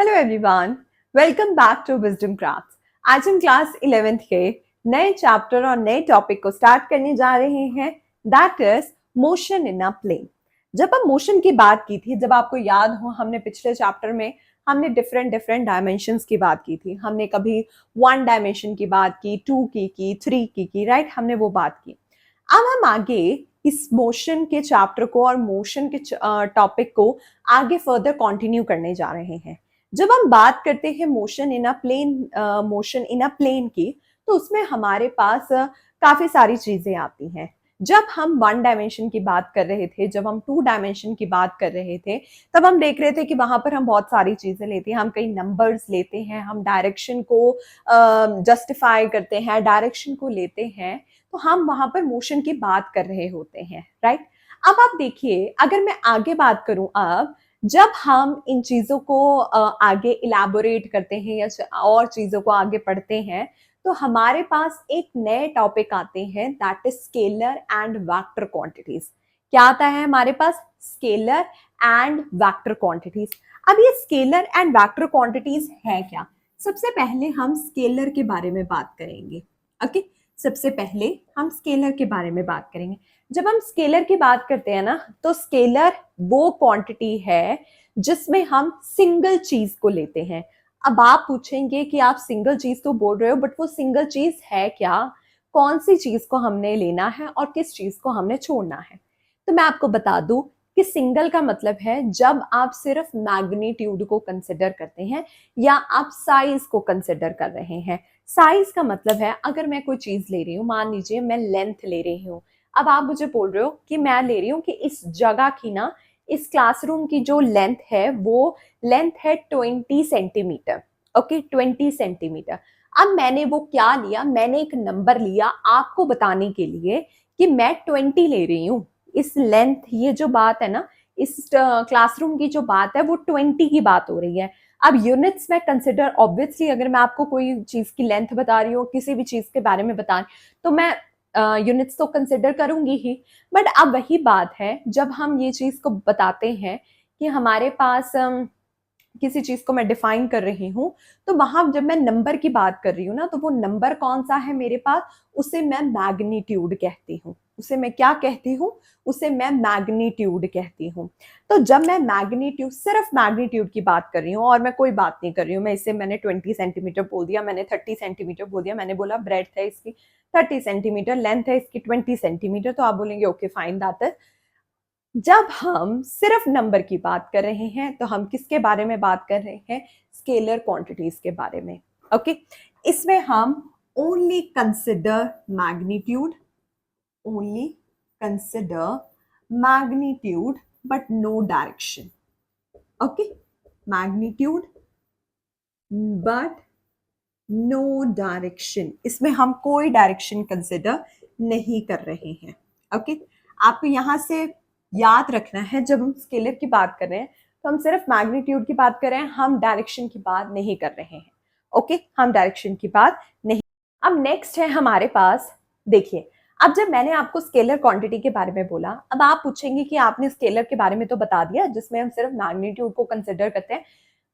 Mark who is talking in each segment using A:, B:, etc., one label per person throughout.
A: Hello everyone, welcome back to wisdom crafts. आज हम class 11th के नए चैप्टर और नए टॉपिक को स्टार्ट करने जा रहे हैं, that is motion in a plane. जब हम मोशन की बात की थी, जब आपको याद हो, हमने पिछले चैप्टर में हमने डिफरेंट डिफरेंट डायमेंशंस की बात की थी। हमने कभी 1 डायमेंशन की बात की, 2 की 3 की, राइट, हमने वो बात की। अब हम आगे इस मोशन के चैप्टर को और मोशन के टॉपिक को आगे फर्दर कंटिन्यू करने जा रहे हैं। जब हम बात करते हैं मोशन इन अ प्लेन की, तो उसमें हमारे पास काफी सारी चीजें आती हैं। जब हम 1 डायमेंशन की बात कर रहे थे, जब हम 2 डायमेंशन की बात कर रहे थे, तब हम देख रहे थे कि वहां पर हम बहुत सारी चीजें लेते हैं। हम कई नंबर्स लेते हैं, हम डायरेक्शन को जस्टिफाई करते हैं, डायरेक्शन को लेते हैं, तो हम वहां पर मोशन की बात कर रहे होते हैं, राइट। अब आप देखिए, अगर मैं आगे बात करूं, अब जब हम इन चीजों को आगे इलैबोरेट करते हैं या और चीजों को आगे पढ़ते हैं, तो हमारे पास एक नए टॉपिक आते हैं, that is scalar and vector quantities. क्या आता है हमारे पास? Scalar and vector quantities. अब ये स्केलर एंड वेक्टर क्वांटिटीज है क्या? सबसे पहले हम स्केलर के बारे में बात करेंगे। ओके, सबसे पहले हम स्केलर के बारे में बात करेंगे। जब हम स्केलर की बात करते हैं ना, तो स्केलर वो क्वांटिटी है जिसमें हम सिंगल चीज को लेते हैं। अब आप पूछेंगे कि आप सिंगल चीज तो बोल रहे हो, बट वो सिंगल चीज है क्या? कौन सी चीज को हमने लेना है और किस चीज को हमने छोड़ना है? तो मैं आपको बता दूं कि सिंगल का मतलब है जब आप सिर्फ मैग्नीट्यूड को कंसिडर करते हैं या आप साइज को कंसिडर कर रहे हैं। साइज का मतलब है, अगर मैं कोई चीज ले रही हूँ, मान लीजिए मैं लेंथ ले रही हूँ। अब आप मुझे बोल रहे हो कि मैं ले रही हूँ कि इस जगह की ना, इस क्लासरूम की जो लेंथ है वो लेंथ है 20 सेंटीमीटर। Okay, 20 centimetre. अब मैंने वो क्या लिया? मैंने एक नंबर लिया आपको बताने के लिए कि मैं 20 ले रही हूँ। इस लेंथ, ये जो बात है ना, इस क्लासरूम की जो बात है, वो 20 की बात हो रही है। अब यूनिट्स में कंसिडर, ऑब्वियसली अगर मैं आपको कोई चीज की लेंथ बता रही हूँ, किसी भी चीज के बारे में बता रही, तो मैं यूनिट्स तो कंसिडर करूंगी ही। बट अब वही बात है, जब हम ये चीज को बताते हैं कि हमारे पास किसी चीज को मैं डिफाइन कर रही हूँ, तो वहां जब मैं नंबर की बात कर रही हूँ ना, तो वो नंबर कौन सा है मेरे पास? उसे मैं मैग्नीट्यूड कहती हूँ। उसे मैं क्या कहती हूँ? उसे मैं मैग्नीट्यूड कहती हूँ। तो जब मैं मैग्नीट्यूड, सिर्फ मैग्नीट्यूड की बात कर रही हूँ और मैं कोई बात नहीं कर रही हूँ, मैं इसे, मैंने 20 सेंटीमीटर बोल दिया, मैंने 30 सेंटीमीटर बोल दिया, मैंने बोला ब्रेड्थ है इसकी 30 सेंटीमीटर, लेंथ है इसकी 20 सेंटीमीटर, तो आप बोलेंगे ओके फाइन, दैट इज। जब हम सिर्फ नंबर की बात कर रहे हैं, तो हम किसके बारे में बात कर रहे हैं? स्केलर क्वांटिटीज के बारे में। ओके, इसमें हम only consider magnitude, only consider magnitude, but no direction. Okay, magnitude but no direction. इसमें हम कोई डायरेक्शन कंसिडर नहीं कर रहे हैं। ओके, आपको यहां से याद रखना है, जब हम स्केलर की बात कर रहे हैं, तो हम सिर्फ मैग्नीट्यूड की बात कर रहे हैं, हम डायरेक्शन की बात नहीं कर रहे हैं। ओके, हम डायरेक्शन की बात नहीं। अब नेक्स्ट है हमारे पास, देखिए, अब जब मैंने आपको स्केलर क्वांटिटी के बारे में बोला, अब आप पूछेंगे कि आपने स्केलर के बारे में तो बता दिया जिसमें हम सिर्फ मैग्नीट्यूड को कंसिडर करते हैं,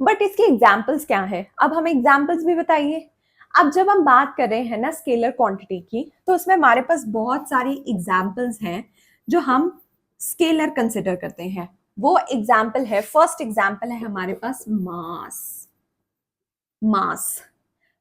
A: बट इसके एग्जाम्पल्स क्या है? अब हमें एग्जाम्पल्स भी बताइए। अब जब हम बात कर रहे हैं ना स्केलर क्वांटिटी की, तो उसमें हमारे पास बहुत सारी एग्जाम्पल्स हैं जो हम स्केलर कंसिडर करते हैं। वो एग्जाम्पल है, फर्स्ट एग्जाम्पल है हमारे पास मास। मास,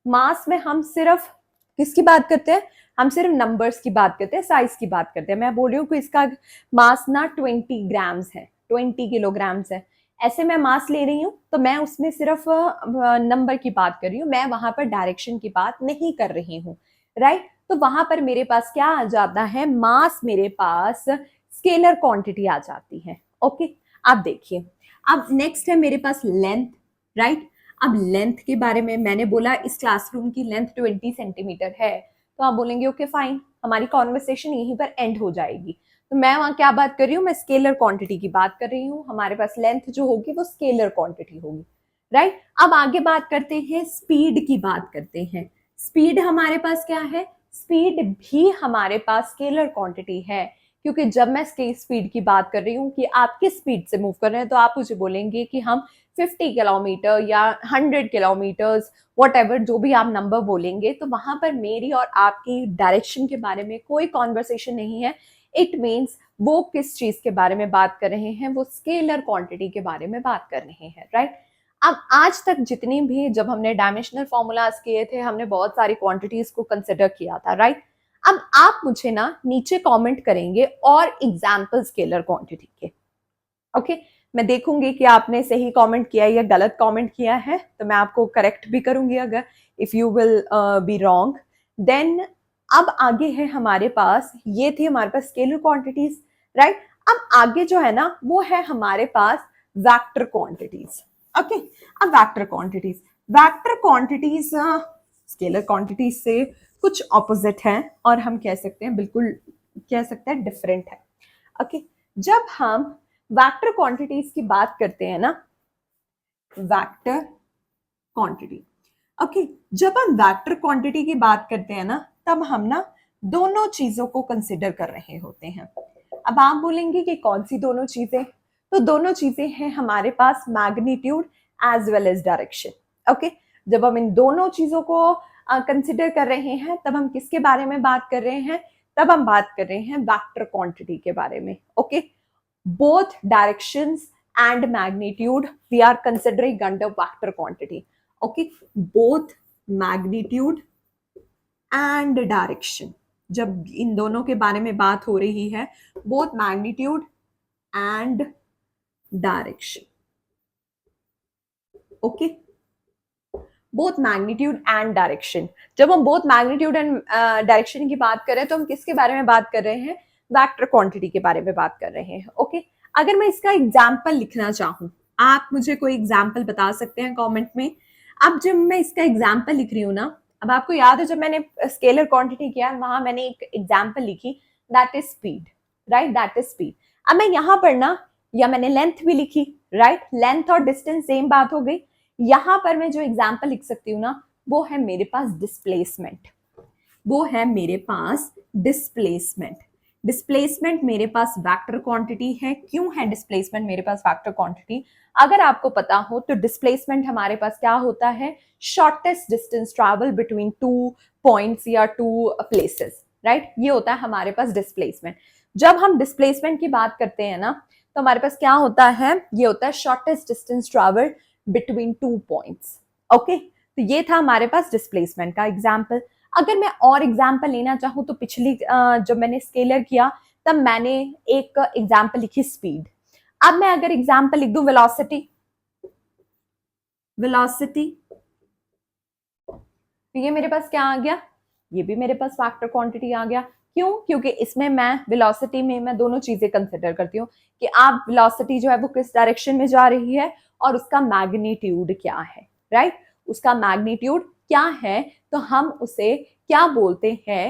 A: मास में हम सिर्फ किसकी बात करते हैं? हम सिर्फ नंबर्स की बात करते हैं, साइज की बात करते हैं। मैं बोल रही हूँ कि इसका मास ना 20 ग्राम्स है, 20 किलोग्राम्स है। ऐसे मैं मास ले रही हूँ, तो मैं उसमें सिर्फ नंबर की बात कर रही हूँ, मैं वहां पर डायरेक्शन की बात नहीं कर रही हूँ, राइट। तो वहां पर मेरे पास क्या आ जाता है? मास मेरे पास स्केलर क्वांटिटी आ जाती है। ओके, अब देखिए, अब नेक्स्ट है मेरे पास लेंथ, राइट। अब लेंथ के बारे में मैंने बोला इस क्लासरूम की लेंथ 20 सेंटीमीटर है, तो आप बोलेंगे ओके फाइन, हमारी कॉन्वर्सेशन यहीं पर एंड हो जाएगी। तो मैं वहां क्या बात कर रही हूँ? मैं स्केलर क्वांटिटी की बात कर रही हूँ। हमारे पास लेंथ जो होगी वो स्केलर क्वांटिटी होगी, राइट। अब आगे बात करते हैं, स्पीड की बात करते हैं। स्पीड हमारे पास क्या है? स्पीड भी हमारे पास स्केलर क्वांटिटी है, क्योंकि जब मैं स्पीड की बात कर रही हूँ कि आप किस स्पीड से मूव कर रहे हैं, तो आप मुझे बोलेंगे कि हम 50 किलोमीटर या 100 किलोमीटर्स, वॉट एवर जो भी आप नंबर बोलेंगे, तो वहां पर मेरी और आपकी डायरेक्शन के बारे में कोई कॉन्वर्सेशन नहीं है. इट मीन्स वो किस चीज के बारे में बात कर रहे हैं, वो स्केलर क्वांटिटी के बारे में बात कर रहे हैं, राइट. अब आज तक जितनी भी, जब हमने डायमेंशनल फॉर्मूलाज किए थे, हमने बहुत सारी क्वांटिटीज को कंसिडर किया था, राइट. अब आप मुझे ना नीचे कमेंट करेंगे और एग्जाम्पल स्केलर क्वांटिटी के. ओके, मैं देखूंगी कि आपने सही कमेंट किया या गलत कमेंट किया है, तो मैं आपको करेक्ट भी करूंगी अगर if you will be wrong. Then अब आगे है हमारे पास, ये थी हमारे पास स्केलर क्वांटिटीज, राइट. अब आगे जो है ना वो है हमारे पास वेक्टर क्वांटिटीज. ओके, अब वेक्टर क्वांटिटीज स्केलर क्वांटिटीज से कुछ ऑपोजिट है और हम कह सकते हैं, बिल्कुल कह सकते हैं डिफरेंट है. ओके, जब हम वेक्टर क्वांटिटीज की बात करते हैं ना, वेक्टर क्वांटिटी, ओके, जब हम वेक्टर क्वांटिटी की बात करते हैं ना, तब हम ना दोनों चीजों को कंसिडर कर रहे होते हैं. अब आप बोलेंगे कि कौन सी दोनों चीजें, तो दोनों चीजें हैं हमारे पास magnitude as well as direction. Okay, जब हम इन दोनों चीजों को कंसिडर कर रहे हैं, तब हम किसके बारे में बात कर रहे हैं, तब हम बात कर रहे हैं वेक्टर क्वांटिटी के बारे में. Okay, both directions and magnitude we are considering under vector quantity. Okay, both magnitude and direction, जब इन दोनों के बारे में बात हो रही है, both magnitude and direction. Okay, both magnitude and direction. जब हम both magnitude and direction की बात कर रहे हैं, तो हम किसके बारे में बात कर रहे हैं, वेक्टर क्वांटिटी के बारे में बात कर रहे हैं. ओके, अगर मैं इसका एग्जाम्पल लिखना चाहूं, आप मुझे कोई एग्जाम्पल बता सकते हैं कमेंट में. अब जब मैं इसका एग्जाम्पल लिख रही हूँ ना, अब आपको याद है जब मैंने स्केलर क्वांटिटी किया, वहां मैंने एक एग्जाम्पल लिखी, that is speed, right, that is speed. अब मैं यहाँ पर ना, या मैंने लेंथ भी लिखी, राइट, लेंथ और डिस्टेंस सेम बात हो गई. यहाँ पर मैं जो एग्जाम्पल लिख सकती हूँ ना, वो है मेरे पास डिस्प्लेसमेंट. वो है मेरे पास डिस्प्लेसमेंट. डिस्प्लेसमेंट मेरे पास वेक्टर क्वांटिटी है. क्यों है डिस्प्लेसमेंट मेरे पास वेक्टर क्वांटिटी? अगर आपको पता हो तो डिस्प्लेसमेंट हमारे पास क्या होता है, shortest distance travel between two points या टू प्लेसेस, राइट. ये होता है हमारे पास डिस्प्लेसमेंट. जब हम डिस्प्लेसमेंट की बात करते हैं ना, तो हमारे पास क्या होता है, ये होता है shortest distance travel between two points. Okay, तो ये था हमारे पास डिस्प्लेसमेंट का एग्जाम्पल. अगर मैं और एग्जाम्पल लेना चाहूँ, तो पिछली जब मैंने स्केलर किया, तब मैंने एक एग्जाम्पल लिखी स्पीड. अब मैं अगर एग्जाम्पल लिख दूं वेलोसिटी, तो ये मेरे पास क्या आ गया, ये भी मेरे पास वेक्टर क्वांटिटी आ गया. क्यों? क्योंकि इसमें मैं वेलोसिटी में मैं दोनों चीजें कंसिडर करती हूँ कि आप वेलोसिटी जो है वो किस डायरेक्शन में जा रही है और उसका मैग्नीट्यूड क्या है, राइट. उसका मैग्नीट्यूड क्या है, तो हम उसे क्या बोलते हैं,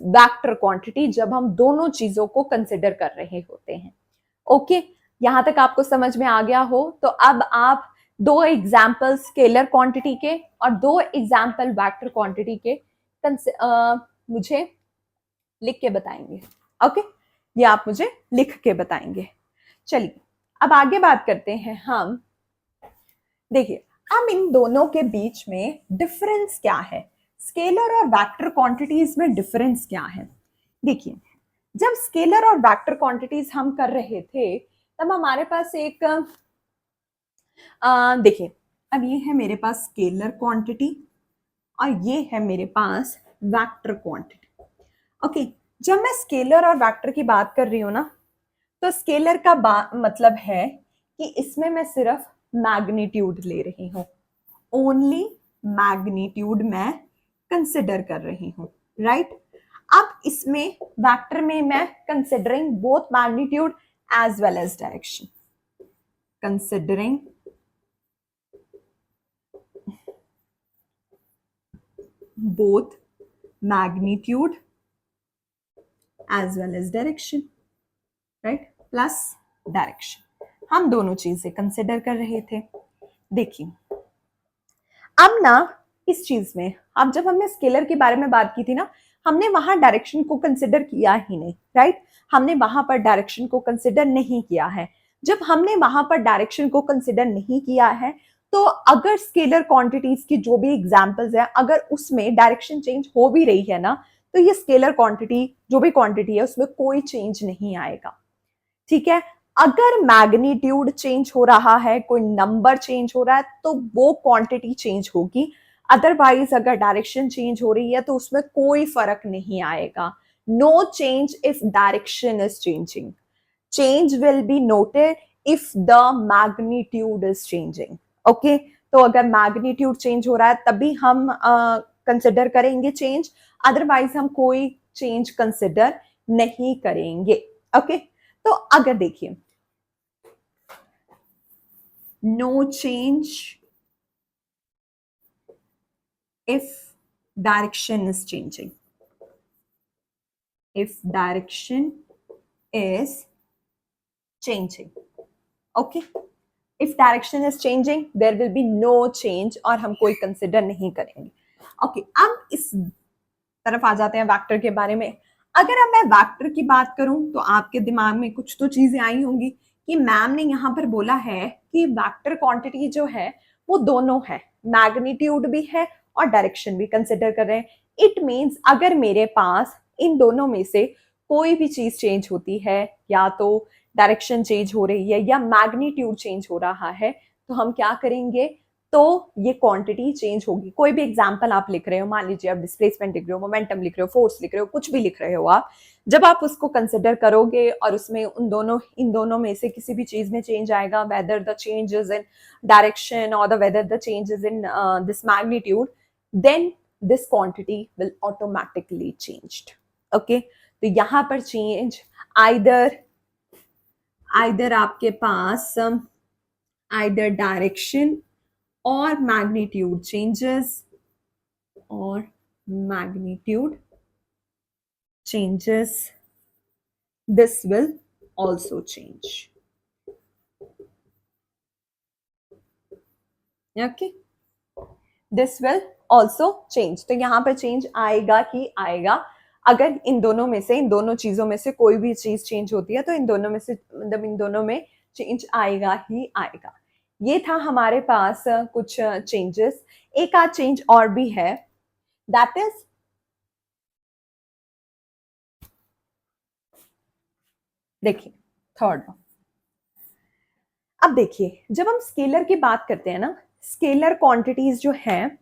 A: वेक्टर क्वांटिटी, जब हम दोनों चीजों को कंसिडर कर रहे होते हैं. ओके, यहां तक आपको समझ में आ गया हो, तो अब आप दो एग्जाम्पल स्केलर क्वांटिटी के और दो एग्जाम्पल वेक्टर क्वांटिटी के मुझे लिख के बताएंगे. ओके, ये आप मुझे लिख के बताएंगे. चलिए अब आगे बात करते हैं हम. देखिए, अब इन दोनों के बीच में डिफरेंस क्या है, स्केलर और वेक्टर क्वांटिटीज में डिफरेंस क्या है. देखिए, जब स्केलर और वेक्टर क्वांटिटीज हम कर रहे थे, तब हमारे पास एक देखिए, अब ये है मेरे पास स्केलर क्वांटिटी और ये है मेरे पास वेक्टर क्वांटिटी. ओके, जब मैं स्केलर और वेक्टर की बात कर रही हूँ ना, तो स्केलर का मतलब है कि इसमें मैं सिर्फ मैग्नीट्यूड ले रही हूँ, ओनली मैग्नीट्यूड मैं कंसिडर कर रही हूँ, राइट. अब इसमें वेक्टर में मैं considering both magnitude as well as direction, considering both magnitude as well as direction, right, plus direction. हम दोनों चीजें कंसिडर कर रहे थे. देखिए, अब ना इस चीज में, अब जब हमने स्केलर के बारे में बात की थी ना, हमने वहां डायरेक्शन को कंसिडर किया ही नहीं, राइट. हमने वहां पर डायरेक्शन को कंसिडर नहीं किया है. जब हमने वहां पर डायरेक्शन को कंसिडर नहीं किया है, तो अगर स्केलर क्वांटिटीज की जो भी एग्जांपल्स है, अगर उसमें डायरेक्शन चेंज हो भी रही है ना, तो ये स्केलर क्वांटिटी जो भी क्वांटिटी है उसमें कोई चेंज नहीं आएगा। ठीक है। अगर मैग्नीट्यूड चेंज हो रहा है, कोई नंबर चेंज हो रहा है, तो वो क्वांटिटी चेंज होगी। अदरवाइज अगर डायरेक्शन चेंज हो रही है तो उसमें कोई फर्क नहीं आएगा। No change if direction is changing, change will be noted if the magnitude is changing. Okay, तो अगर मैग्नीट्यूड चेंज हो रहा है तभी हम कंसिडर करेंगे चेंज, अदरवाइज हम कोई चेंज कंसिडर नहीं करेंगे। ओके, तो अगर देखिए no change if direction is changing, if direction is changing, okay, if direction is changing there will be no change और हम कोई कंसिडर नहीं करेंगे। ओके, अब इस तरफ आ जाते हैं वेक्टर के बारे में। अगर अब मैं वेक्टर की बात करूं तो आपके दिमाग में कुछ तो चीजें आई होंगी कि मैम ने यहाँ पर बोला है कि वेक्टर क्वांटिटी जो है वो दोनों है, मैग्नीट्यूड भी है और डायरेक्शन भी कंसिडर कर रहे हैं। इट मीन्स अगर मेरे पास इन दोनों में से कोई भी चीज चेंज होती है, या तो डायरेक्शन चेंज हो रही है या मैग्नीट्यूड चेंज हो रहा है, तो हम क्या करेंगे, तो ये क्वांटिटी चेंज होगी। कोई भी एग्जांपल आप लिख रहे हो, मान लीजिए आप डिस्प्लेसमेंट लिख रहे हो, मोमेंटम लिख रहे हो, फोर्स लिख रहे हो, कुछ भी लिख रहे हो आप, जब आप उसको कंसिडर करोगे और उसमें इन दोनों में से किसी भी चीज में चेंज आएगा, whether the changes in direction और the whether the changes in this magnitude, then this quantity will automatically changed. Okay, तो यहां पर चेंज आइदर आपके पास either direction or magnitude changes, or magnitude changes, this will also change. Okay, this will also change। तो यहां पर change आएगा ही आएगा। अगर इन दोनों में से, इन दोनों चीजों में से कोई भी चीज चेंज होती है तो इन दोनों में से, मतलब इन दोनों में चेंज आएगा ही आएगा। ये था हमारे पास कुछ चेंजेस। एक आध चेंज और भी है, दैट इज, देखिए थर्ड। अब देखिए जब हम स्केलर की बात करते हैं ना, स्केलर क्वांटिटीज जो हैं,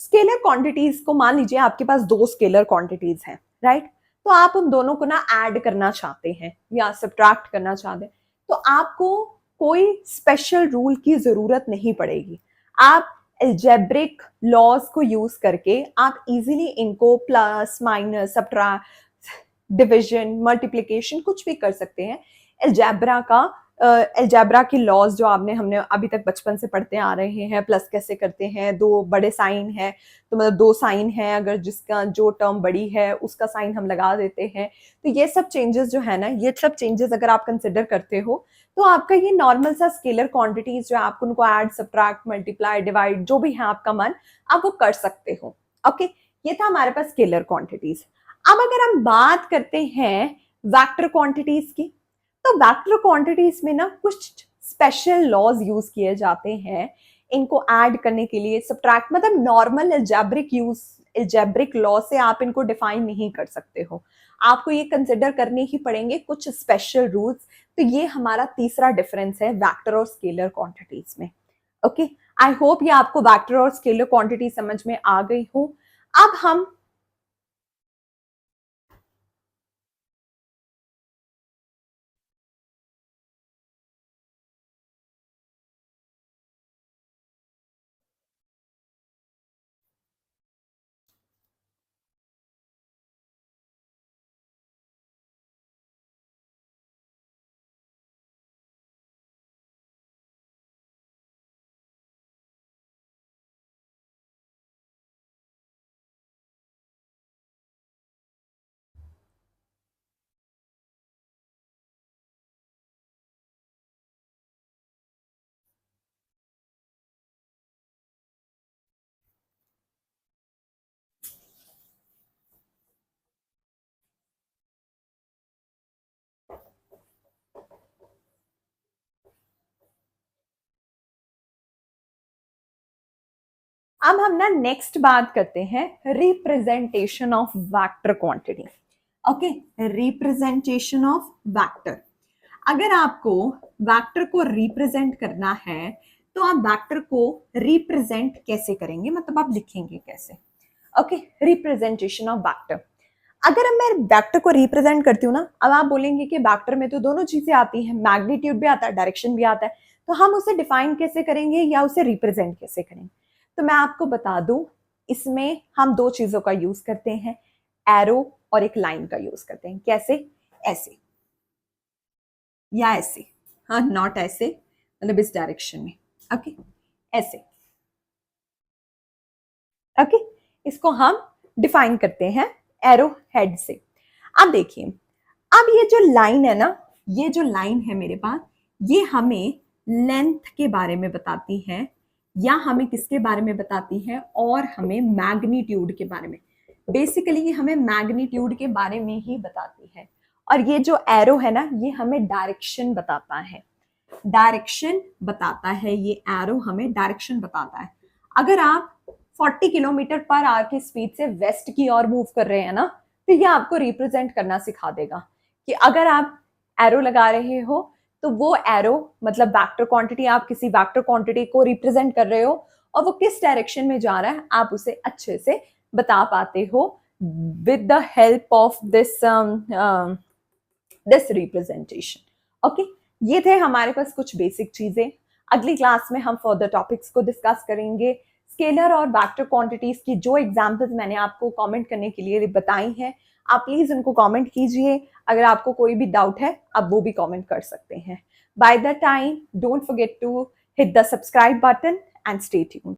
A: स्केलर क्वांटिटीज को मान लीजिए आपके पास दो स्केलर क्वांटिटीज हैं, राइट, तो आप उन दोनों को ना ऐड करना चाहते हैं या सब्ट्रैक्ट करना चाहते हैं, तो आपको कोई स्पेशल रूल की जरूरत नहीं पड़ेगी। आप एल्जेब्रिक लॉज को यूज करके आप इजीली इनको plus minus subtract division multiplication कुछ भी कर सकते हैं। एल्जेब्रा का एल्जेब्रा की लॉज जो आपने हमने अभी तक बचपन से पढ़ते आ रहे हैं, प्लस कैसे करते हैं, दो बड़े साइन है तो मतलब दो साइन है, अगर जिसका जो टर्म बड़ी है उसका साइन हम लगा देते हैं, तो ये सब चेंजेस जो है ना, ये सब चेंजेस अगर आप कंसिडर करते हो तो आपका ये नॉर्मल सा स्केलर क्वांटिटीज जो आप उनको ऐड सब्ट्रैक्ट मल्टीप्लाई डिवाइड जो भी है आपका मन, आप वो कर सकते हो। ओके, ये था हमारे पास स्केलर क्वांटिटीज। अब अगर हम बात करते हैं वेक्टर क्वांटिटीज की, तो वेक्टर क्वांटिटीज में ना कुछ स्पेशल लॉज यूज किए जाते हैं इनको ऐड करने के लिए। सब्ट्रैक्ट मतलब नॉर्मल एल्जेब्रिक लॉ से आप इनको डिफाइन नहीं कर सकते हो, आपको ये कंसिडर करने ही पड़ेंगे कुछ स्पेशल रूल्स। तो ये हमारा तीसरा डिफरेंस है वेक्टर और स्केलर क्वांटिटीज में। ओके, आई होप ये आपको वेक्टर और स्केलर क्वांटिटी समझ में आ गई हो। अब हम अब हम ना नेक्स्ट बात करते हैं representation of vector quantity. Okay, representation of vector. अगर आपको वेक्टर को रिप्रेजेंट करना है तो आप वेक्टर को रिप्रेजेंट कैसे करेंगे, मतलब आप लिखेंगे कैसे। Okay, representation of vector. अगर मैं वेक्टर को रिप्रेजेंट करती हूँ ना, अब आप बोलेंगे कि वेक्टर में तो दोनों चीजें आती हैं, मैग्नीट्यूड भी आता है, डायरेक्शन भी आता है, तो हम उसे डिफाइन कैसे करेंगे या उसे रिप्रेजेंट कैसे करेंगे। तो मैं आपको बता दूं, इसमें हम दो चीजों का यूज करते हैं, एरो और एक लाइन का यूज करते हैं। कैसे? ऐसे या ऐसे, हाँ, नॉट ऐसे, मतलब इस डायरेक्शन में। ओके, ऐसे। ओके, इसको हम डिफाइन करते हैं एरो हेड से। अब देखिए, अब ये जो लाइन है ना, ये जो लाइन है मेरे पास, ये हमें लेंथ के बारे में बताती है, या हमें किसके बारे में बताती है, और हमें मैग्नीट्यूड के बारे में। बेसिकली ये हमें मैग्नीट्यूड के बारे में ही बताती है। और ये जो एरो है ना, ये हमें डायरेक्शन बताता है, डायरेक्शन बताता है, ये एरो हमें डायरेक्शन बताता है। अगर आप 40 किलोमीटर पर आवर की स्पीड से वेस्ट की ओर मूव कर रहे हैं ना, तो ये आपको रिप्रेजेंट करना सिखा देगा कि अगर आप एरो लगा रहे हो तो वो एरो मतलब वेक्टर क्वांटिटी, आप किसी वेक्टर क्वांटिटी को रिप्रेजेंट कर रहे हो और वो किस डायरेक्शन में जा रहा है आप उसे अच्छे से बता पाते हो with the help of this representation. Okay, ये थे हमारे पास कुछ बेसिक चीजें। अगली क्लास में हम फर्दर टॉपिक्स को डिस्कस करेंगे। स्केलर और वेक्टर क्वांटिटीज की जो एग्जांपल्स मैंने आपको कमेंट करने के लिए बताई हैं, आप प्लीज उनको कमेंट कीजिए। अगर आपको कोई भी डाउट है आप वो भी कमेंट कर सकते हैं। By the time, don't forget to hit the subscribe button and stay tuned.